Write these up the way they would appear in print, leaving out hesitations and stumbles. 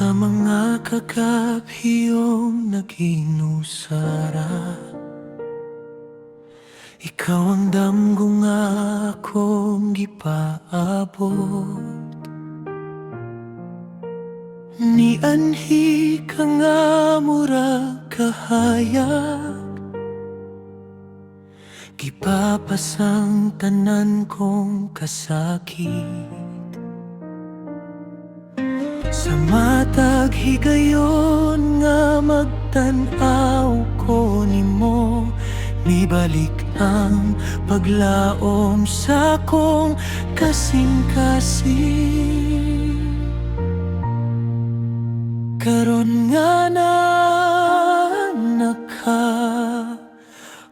Sa mga kagabhiyong nag-inusara, ikaw ang damgo nga akong gipaabot. Ni anhi ka nga murag kahayag, gipapasang tanan kong kasakit. Sa matag higayon nga magtan-aw ko nimo, nibalik ang paglaom sa kong kasing-kasing. Karon nga na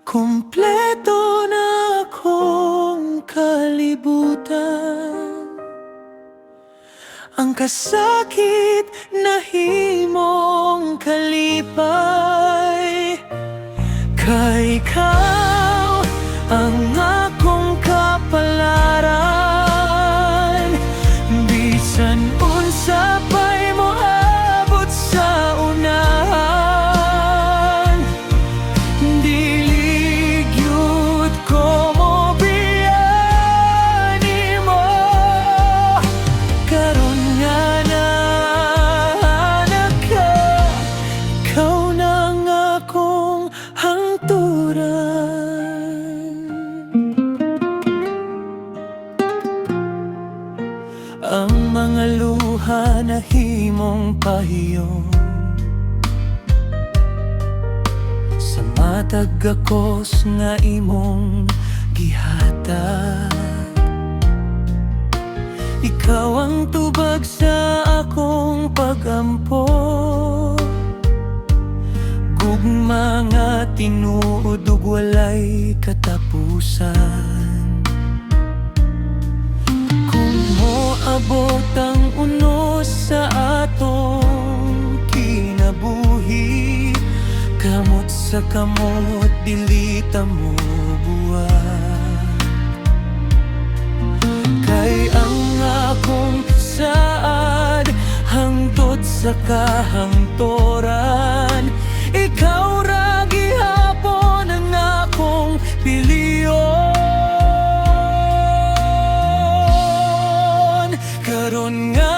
kompleto na akong kalibutan. Ang kasakit na himong kalipay, kay ikaw ang akong kapalaran. Bisan unsa pa'y moabot sa unahan, dili gyud ko mo biyani mo. Karon nga na anak ka, ikaw na ang akong hangturan. Ang mga luha na himong pahiyong sa matag akos nga imong gihatag. Ikaw ang tubag sa akong pagampo, gugma nga tinuod ug walay katapusan. Kung moabot ang unos sa atong kinabuhi, kamot sa kamot dili ta mo buwag. Kay ang akong saad hangtod sa kahangtoran, ikaw ra gihapon ang akong piliyon. Karon nga